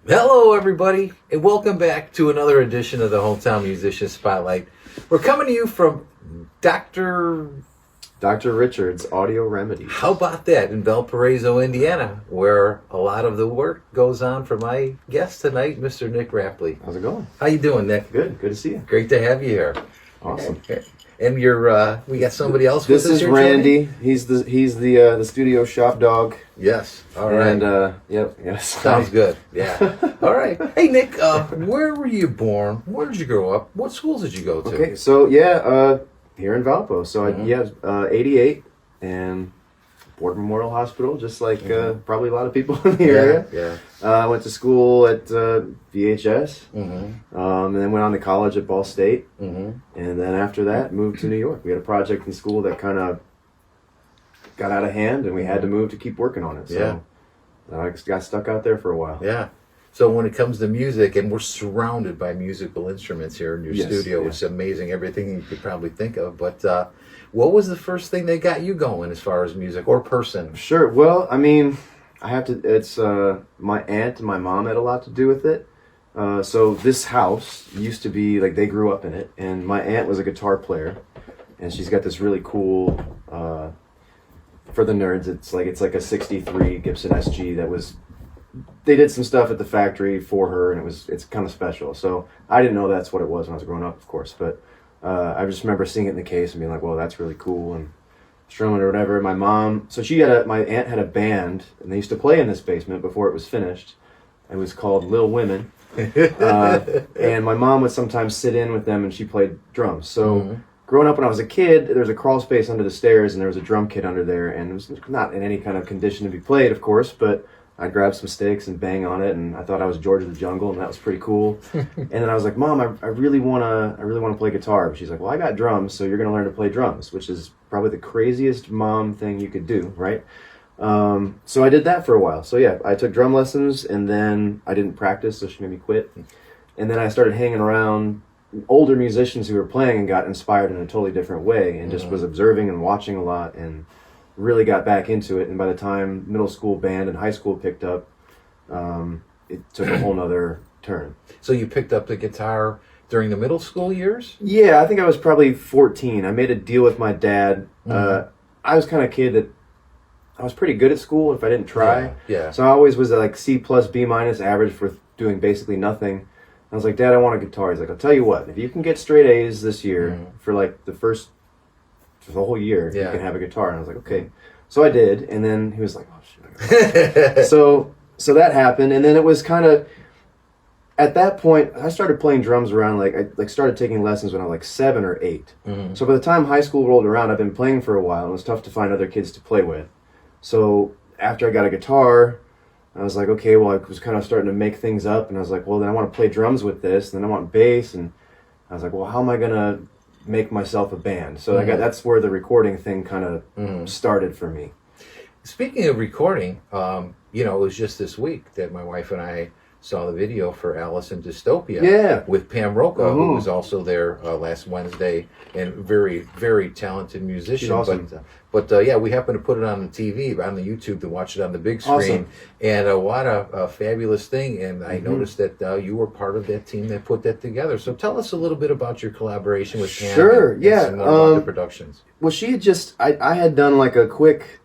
Hello, everybody, and welcome back to another edition of the Hometown Musician Spotlight. We're coming to you from Dr. Richard's Audio Remedy. How about that, in Valparaiso, Indiana, where a lot of the work goes on for my guest tonight, Mr. Nick Rapley. How's it going? How you doing, Nick? Good to see you. Great to have you here. Awesome. And we got somebody else This with us is here, Randy. Tony? He's the studio shop dog. Yes. All right. And yes. Sounds good. Yeah. All right. Hey, Nick, where were you born? Where did you grow up? What schools did you go to? Okay, so here in Valpo. So 88 and Board Memorial Hospital, just like probably a lot of people in the area. Yeah. I went to school at VHS, Mm-hmm. and then went on to college at Ball State, Mm-hmm. and then after that moved to New York. We had a project in school that kind of got out of hand, and we had to move to keep working on it. So I got stuck out there for a while. Yeah. So when it comes to music, and we're surrounded by musical instruments here in your studio, which is amazing, everything you could probably think of. But what was the first thing that got you going as far as music or person? Sure. Well, I mean, it's my aunt and my mom had a lot to do with it. So this house used to be, like, they grew up in it, and my aunt was a guitar player, and she's got this really cool, for the nerds, it's like a 63 Gibson SG they did some stuff at the factory for her, and it's kind of special. So I didn't know that's what it was when I was growing up, of course, but I just remember seeing it in the case and being like, well, that's really cool, and strumming or whatever. My aunt had a band, and they used to play in this basement before it was finished. It was called Lil Women. And my mom would sometimes sit in with them, and she played drums. So growing up when I was a kid, there was a crawl space under the stairs, and there was a drum kit under there, and it was not in any kind of condition to be played, of course, but I'd grab some sticks and bang on it, and I thought I was George of the Jungle, and that was pretty cool. And then I was like, Mom, I really wanna play guitar. But she's like, well, I got drums, so you're gonna learn to play drums, which is probably the craziest mom thing you could do, right? So I did that for a while. So yeah, I took drum lessons, and then I didn't practice, so she made me quit. And then I started hanging around older musicians who were playing and got inspired in a totally different way, and just was observing and watching a lot, and really got back into it. And by the time middle school band and high school picked up, it took a whole nother turn. So you picked up the guitar during the middle school years? Yeah, I think I was probably 14. I made a deal with my dad. I was kind of a kid that I was pretty good at school if I didn't try. Yeah. So I always was like C+, B- average for doing basically nothing. I was like, Dad, I want a guitar. He's like, I'll tell you what, if you can get straight A's this year for like the whole year, you can have a guitar. And I was like, okay. So I did, and then he was like, oh shit. So that happened, and then it was kind of, at that point, I started playing drums around, I started taking lessons when I was like 7 or 8. So by the time high school rolled around, I've been playing for a while, and it was tough to find other kids to play with. So after I got a guitar, I was like, okay, well, I was kind of starting to make things up, and I was like, well, then I want to play drums with this, and then I want bass, and I was like, well, how am I going to make myself a band? So that's where the recording thing kind of started for me. Speaking of recording, it was just this week that my wife and I saw the video for Alice in Dystopia with Pam Roca, who was also there last Wednesday, and very, very talented musician. She's awesome. But we happened to put it on the TV, on the YouTube, to watch it on the big screen. Awesome. And what a fabulous thing. And I noticed that you were part of that team that put that together. So tell us a little bit about your collaboration with Pam. Sure, and some more about the productions. Well, she had I had done like a quick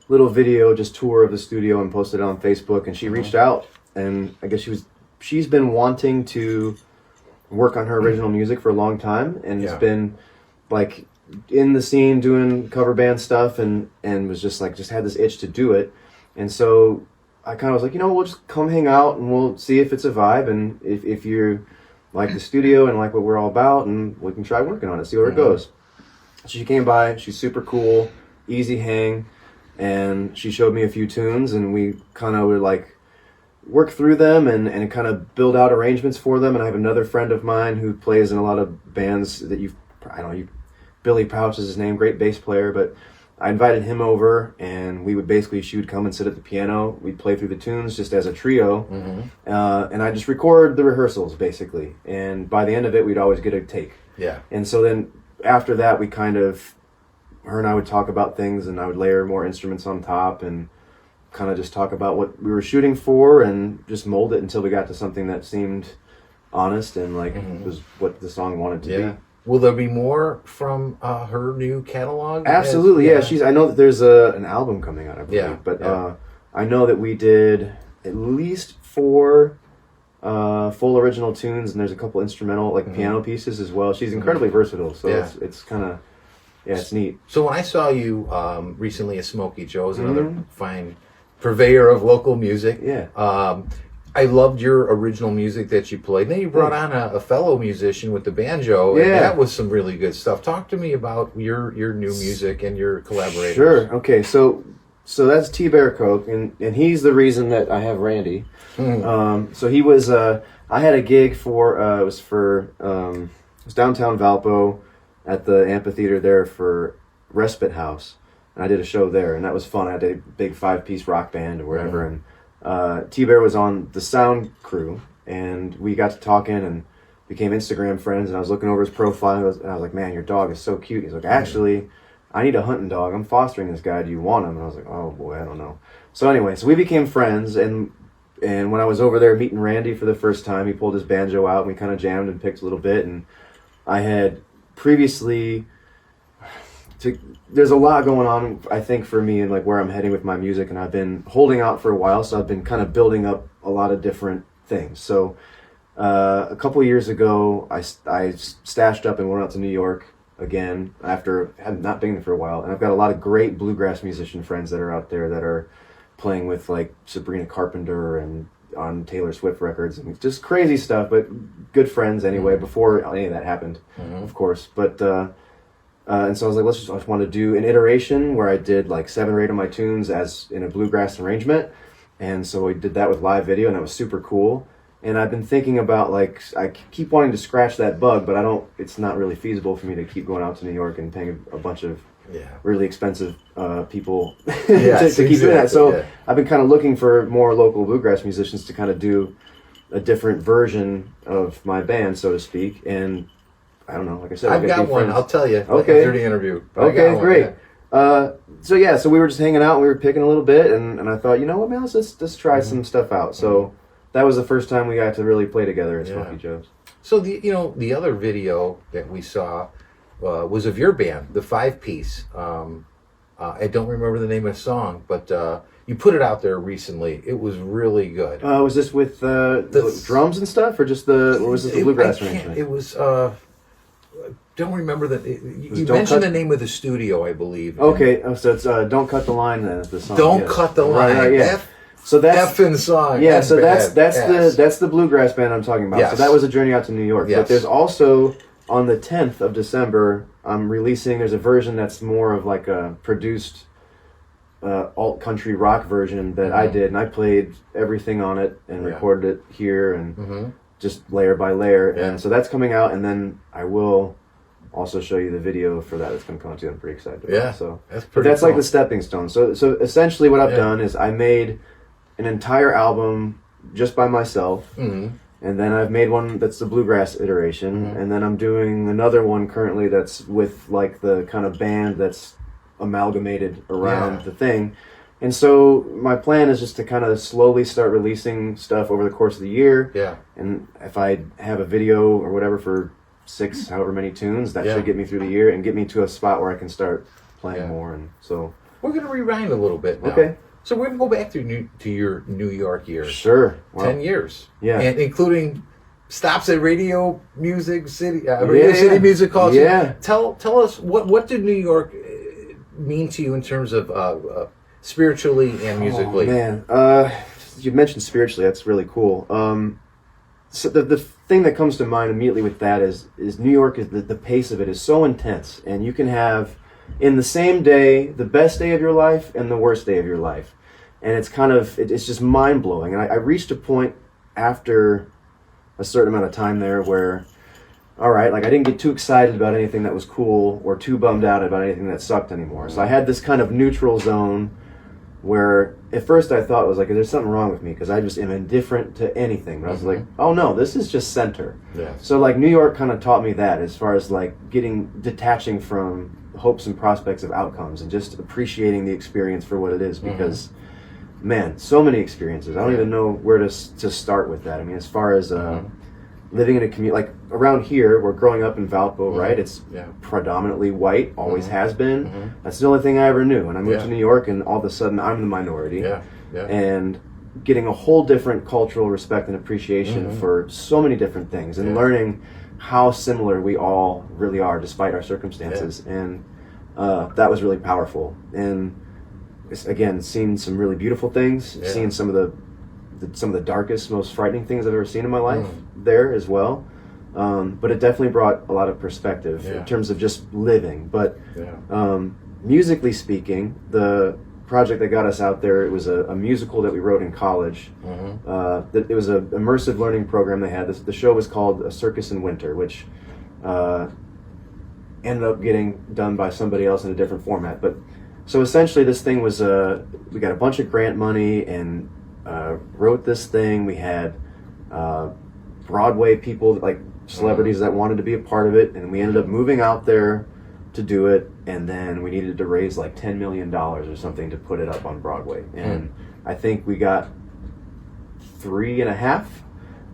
little video, just tour of the studio, and posted it on Facebook, and she reached out, and I guess she's been wanting to work on her original music for a long time, and it's been like in the scene doing cover band stuff, and was just had this itch to do it. And so I kind of was like, we'll just come hang out, and we'll see if it's a vibe, and if you like the studio and like what we're all about, and we can try working on it, see where it goes. So she came by. She's super cool, easy hang, and she showed me a few tunes, and we kind of would like work through them and kind of build out arrangements for them. And I have another friend of mine who plays in a lot of bands that Billy Pouch is his name, great bass player, but I invited him over, and she would come and sit at the piano. We'd play through the tunes just as a trio, and I just record the rehearsals basically. And by the end of it, we'd always get a take. Yeah. And so then after that, her and I would talk about things, and I would layer more instruments on top and kind of just talk about what we were shooting for and just mold it until we got to something that seemed honest and like was what the song wanted to be. Will there be more from her new catalog? Absolutely, yeah. I know that there's an album coming out, I believe. But I know that we did at least 4 full original tunes, and there's a couple instrumental, like piano pieces as well. She's incredibly versatile, so it's kind of, it's neat. So when I saw you recently at Smokey Joe's, another fine purveyor of local music, I loved your original music that you played. Then you brought on a fellow musician with the banjo, and that was some really good stuff. Talk to me about your new music and your collaborators. Sure. Okay. So that's T. Bear Coke, and he's the reason that I have Randy. So he was. I had a gig for it was downtown Valpo at the amphitheater there for Respite House, and I did a show there, and that was fun. I had a big 5-piece rock band or whatever, and T-Bear was on the sound crew, and we got to talking and became Instagram friends, and I was looking over his profile, and I was like, man, your dog is so cute. He's like, actually, I need a hunting dog. I'm fostering this guy. Do you want him? And I was like, oh, boy, I don't know. So anyway, so we became friends, and when I was over there meeting Randy for the first time, he pulled his banjo out, and we kind of jammed and picked a little bit, and I had previously... There's a lot going on, I think, for me and like where I'm heading with my music, and I've been holding out for a while, so I've been kind of building up a lot of different things. So a couple of years ago, I stashed up and went out to New York again after not being there for a while, and I've got a lot of great bluegrass musician friends that are out there that are playing with like Sabrina Carpenter and on Taylor Swift records and just crazy stuff, but good friends anyway, before any of that happened, of course. But and so I was like, I just want to do an iteration where I did like 7 or 8 of my tunes as in a bluegrass arrangement. And so we did that with live video, and that was super cool. And I've been thinking about, like, I keep wanting to scratch that bug, but it's not really feasible for me to keep going out to New York and paying a bunch of really expensive people to keep doing that. So I've been kind of looking for more local bluegrass musicians to kind of do a different version of my band, so to speak. And I don't know, like I said, I've got one, I'll tell you after the interview. Okay, great. So we were just hanging out and we were picking a little bit, and I thought, you know what, man, let's try some stuff out. So that was the first time we got to really play together at Smokey Joe's. So the other video that we saw was of your band, the 5-piece. I don't remember the name of the song, but you put it out there recently. It was really good. Was this with the drums and stuff, or just or was this the bluegrass arrangement? It was. Don't remember you mentioned the name of the studio, I believe. Okay, so it's "Don't Cut the Line." Then the song. Don't cut the line. Right, yeah. So that's Effing song. Yeah, so that's the bluegrass band I'm talking about. Yes. So that was a journey out to New York. Yes. But there's also on the 10th of December, I'm releasing. There's a version that's more of like a produced alt country rock version that I did, and I played everything on it and recorded it here and just layer by layer. And so that's coming out, and then I will also show you the video for that. It's going to come out too. I'm pretty excited about it. So that's like the stepping stone. So essentially what I've done is I made an entire album just by myself, and then I've made one that's the bluegrass iteration, and then I'm doing another one currently that's with like the kind of band that's amalgamated around the thing. And so my plan is just to kind of slowly start releasing stuff over the course of the year. Yeah. And if I have a video or whatever for 6, however many tunes, that should get me through the year and get me to a spot where I can start playing more. And so we're going to rewind a little bit now. Okay. So we're going to go back to your New York years. Sure. Wow. 10 years. Yeah. And including stops at Radio Music City, City Music Hall. Yeah. Tell us, what did New York mean to you in terms of spiritually and musically? Oh, man. You mentioned spiritually. That's really cool. So the thing that comes to mind immediately with that is New York, is the pace of it is so intense, and you can have in the same day the best day of your life and the worst day of your life, and it's kind of it's just mind blowing. And I reached a point after a certain amount of time there where, all right, like I didn't get too excited about anything that was cool or too bummed out about anything that sucked anymore. So I had this kind of neutral zone where at first I thought it was like, there's something wrong with me because I just am indifferent to anything. But I was like, oh no, this is just center. Yeah. So like New York kind of taught me that, as far as like detaching from hopes and prospects of outcomes and just appreciating the experience for what it is, because man, so many experiences. I don't even know where to start with that. I mean, as far as living in a community, like around here, we're growing up in Valpo, right? It's predominantly white, always has been. That's the only thing I ever knew. And I moved to New York, and all of a sudden, I'm the minority. And getting a whole different cultural respect and appreciation for so many different things, and learning how similar we all really are despite our circumstances. And that was really powerful. And again, seeing some really beautiful things, seeing some of the darkest, most frightening things I've ever seen in my life there as well. But it definitely brought a lot of perspective in terms of just living. But musically speaking, the project that got us out there, it was a musical that we wrote in college. It was an immersive learning program they had. The show was called A Circus in Winter, which ended up getting done by somebody else in a different format. But so essentially this thing was, we got a bunch of grant money and wrote this thing. We had Broadway people, like celebrities that wanted to be a part of it, and we ended up moving out there to do it, and then we needed to raise like $10 million or something to put it up on Broadway. And I think we got 3.5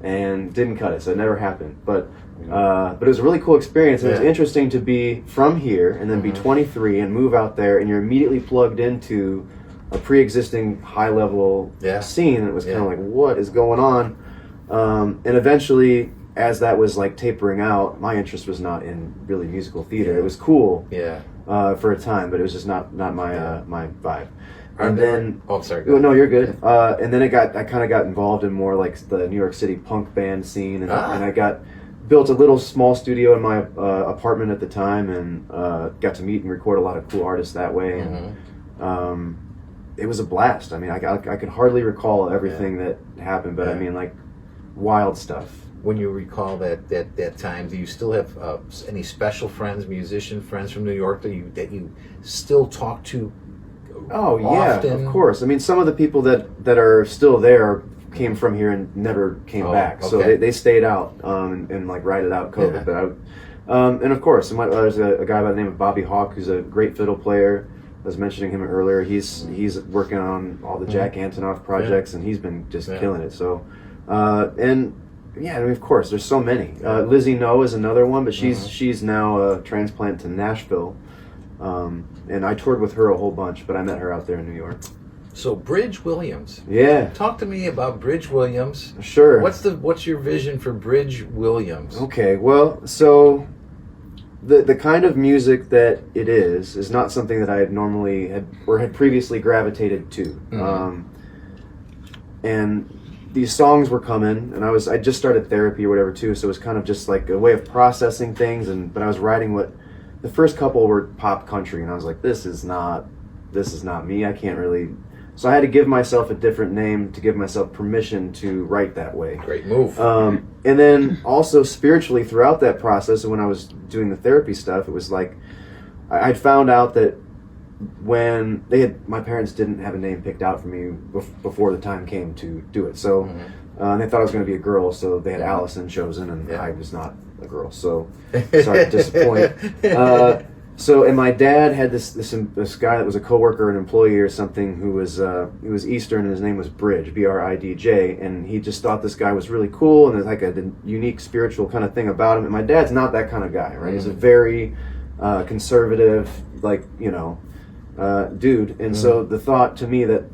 and didn't cut it, so it never happened. But it was a really cool experience. It was interesting to be from here and then be 23 and move out there, and you're immediately plugged into a pre-existing high-level scene. And it was kind of like, what is going on? And eventually, as that was like tapering out, my interest was not in really musical theater. It was cool for a time, but it was just not my my vibe. And then, sorry. No, you're good. And then I kind of got involved in more like the New York City punk band scene, and I built a little small studio in my apartment at the time, and got to meet and record a lot of cool artists that way. And it was a blast. I mean, I could hardly recall everything that happened, but I mean, like, wild stuff. When you recall that time, do you still have any special friends, musician friends from New York that you still talk to? Oh often? Yeah, of course. I mean, some of the people that are still there came from here and never came back, so they stayed out and like ride it out COVID. But and of course, there's a guy by the name of Bobby Hawk, who's a great fiddle player. I was mentioning him earlier. He's working on all the Jack Antonoff projects, and he's been just killing it. So and. Yeah, I mean, of course, there's so many. Lizzie No is another one, but she's now a transplant to Nashville, and I toured with her a whole bunch, but I met her out there in New York. So Bridj Williams. Yeah. Talk to me about Bridj Williams. Sure. What's your vision for Bridj Williams? Okay, well, so the kind of music that it is not something that I had normally had previously gravitated to, and these songs were coming, and I just started therapy or whatever too, so it was kind of just like a way of processing things. But I was writing the first couple were pop country, and I was like, this is not me. I can't really. So I had to give myself a different name to give myself permission to write that way. Great move. And then also spiritually throughout that process, and when I was doing the therapy stuff, it was like I'd found out that when my parents didn't have a name picked out for me before the time came to do it. So and they thought I was going to be a girl, so they had Allison chosen, and I was not a girl. So sorry to disappoint. And my dad had this guy that was a coworker, an employee or something, who was he was Eastern, and his name was Bridj, Bridj, and he just thought this guy was really cool, and there's like a unique spiritual kind of thing about him. And my dad's not that kind of guy, right? He's a very conservative, like, dude. And so the thought to me that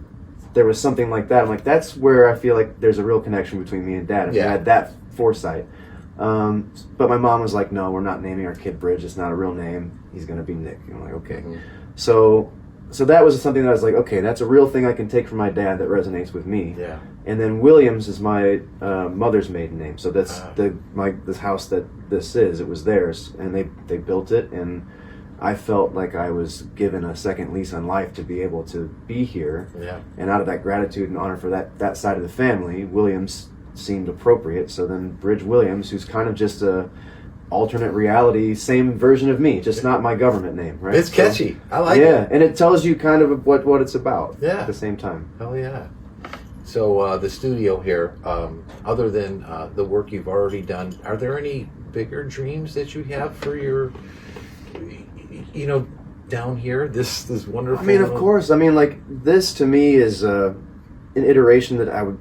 there was something like that, I'm like, that's where I feel like there's a real connection between me and Dad. If I had that foresight. But my mom was like, no, we're not naming our kid Bridj. It's not a real name. He's going to be Nick. And I'm like, okay. So that was something that I was like, okay, that's a real thing I can take from my dad that resonates with me. Yeah. And then Williams is my mother's maiden name. So that's this house that this is. It was theirs, and they built it, and I felt like I was given a second lease on life to be able to be here. Yeah. And out of that gratitude and honor for that side of the family, Williams seemed appropriate. So then Bridj Williams, who's kind of just a alternate reality, same version of me, just not my government name, right? It's catchy. I like it. Yeah, and it tells you kind of what it's about at the same time. Hell yeah. So the studio here, other than the work you've already done, are there any bigger dreams that you have for your, down here? This wonderful... I mean, of course. I mean, like, this to me is an iteration that I would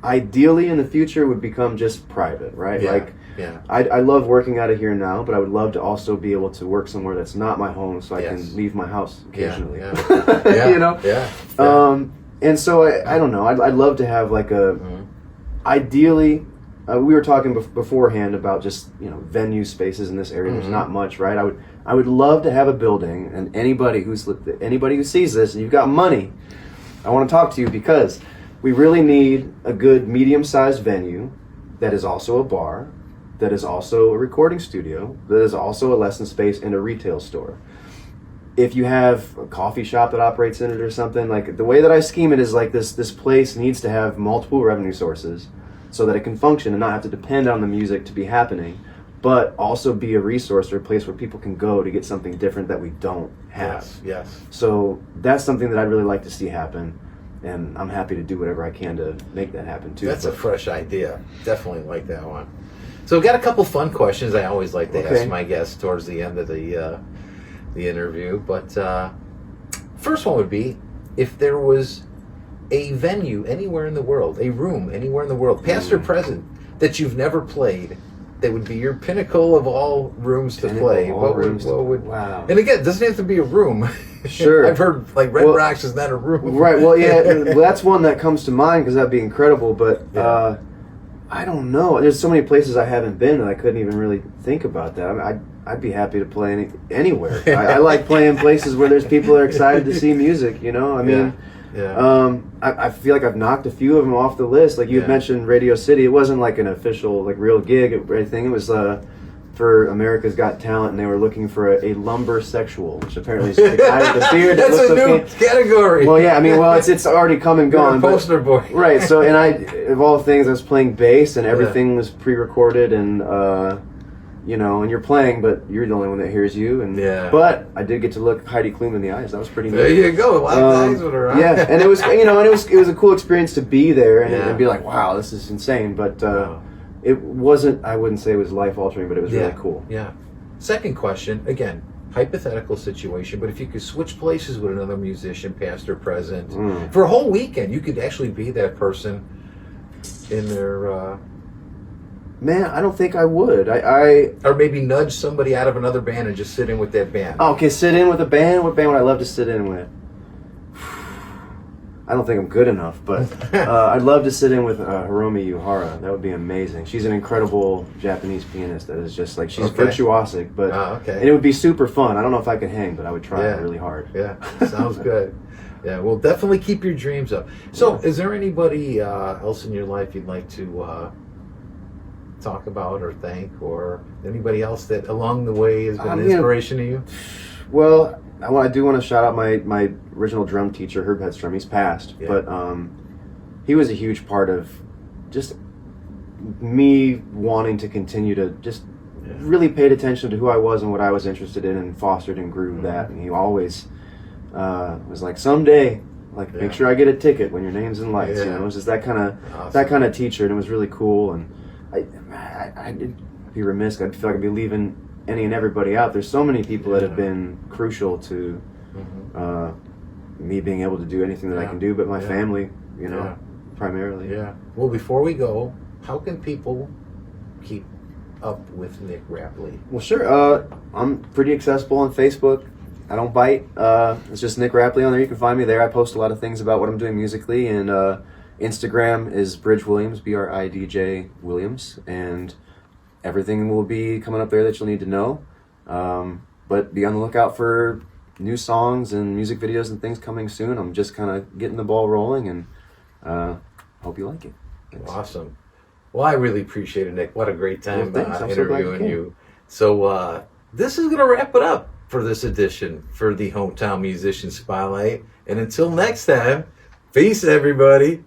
ideally in the future would become just private, right? Yeah. Like, yeah. I love working out of here now, but I would love to also be able to work somewhere that's not my home, so I Yes. can leave my house occasionally. Yeah. Yeah. You know? Yeah. And so I don't know. I'd love to have like a ideally. We were talking beforehand about just venue spaces in this area. There's not much, right? I would love to have a building, and anybody who sees this and you've got money, I want to talk to you because we really need a good medium-sized venue that is also a bar, that is also a recording studio, that is also a lesson space and a retail store. If you have a coffee shop that operates in it or something, like the way that I scheme it is like this place needs to have multiple revenue sources so that it can function and not have to depend on the music to be happening, but also be a resource or a place where people can go to get something different that we don't have. Yes. So that's something that I'd really like to see happen, and I'm happy to do whatever I can to make that happen too. That's a fresh idea. Definitely like that one. So I've got a couple fun questions I always like to ask my guests towards the end of the interview. But first one would be, if there was a venue anywhere in the world, a room anywhere in the world, past or present, that you've never played, that would be your pinnacle of all rooms to play. Wow. And again, it doesn't have to be a room. Sure. I've heard like Red Rocks is not a room. Right. Well, yeah. Well, that's one that comes to mind because that'd be incredible. But I don't know. There's so many places I haven't been that I couldn't even really think about that. I mean, I'd be happy to play anywhere. I like playing places where there's people that are excited to see music. I mean. Yeah. I feel like I've knocked a few of them off the list. Like you had mentioned Radio City. It wasn't like an official, like real gig or anything. It was for America's Got Talent, and they were looking for a lumber sexual, which apparently is the guy with the beard. That's a new category. Well, yeah. I mean, it's already come and gone. You're a poster boy. Right. So, and of all things, I was playing bass, and everything was pre-recorded, and and you're playing, but you're the only one that hears you. And but I did get to look Heidi Klum in the eyes. That was pretty neat. There you go. A lot of eyes with her. Yeah, and it was it was a cool experience to be there and be like, wow, this is insane. But it wasn't. I wouldn't say it was life altering, but it was really cool. Yeah. Second question, again, hypothetical situation, but if you could switch places with another musician, past or present, for a whole weekend, you could actually be that person in their. Man, I don't think I would. Or maybe nudge somebody out of another band and just sit in with that band. Okay, sit in with a band? What band would I love to sit in with? I don't think I'm good enough, but I'd love to sit in with Hiromi Yuhara. That would be amazing. She's an incredible Japanese pianist that is just like, she's virtuosic, but and it would be super fun. I don't know if I could hang, but I would try really hard. Yeah, sounds good. Yeah, well, definitely keep your dreams up. So, is there anybody else in your life you'd like to talk about or thank, or anybody else that along the way has been an inspiration to you? Well, I do want to shout out my original drum teacher, Herb Hedstrom. He's passed, but he was a huge part of just me wanting to continue to just really paid attention to who I was and what I was interested in, and fostered and grew that. And he always was like, someday, like, make sure I get a ticket when your name's in lights. It was just that kind of teacher, and it was really cool. And I'd be remiss. I'd feel like I'd be leaving any and everybody out. There's so many people that have been crucial to me being able to do anything that I can do, but my family, primarily. Yeah. Well, before we go, how can people keep up with Nick Rapley? Well, sure. I'm pretty accessible on Facebook. I don't bite. It's just Nick Rapley on there. You can find me there. I post a lot of things about what I'm doing musically, and Instagram is Bridj Williams, Bridj Williams, and everything will be coming up there that you'll need to know. But be on the lookout for new songs and music videos and things coming soon. I'm just kind of getting the ball rolling, and hope you like it. Thanks. Awesome. Well, I really appreciate it, Nick. What a great time interviewing you. So this is going to wrap it up for this edition for the Hometown Musician Spotlight. And until next time, peace, everybody.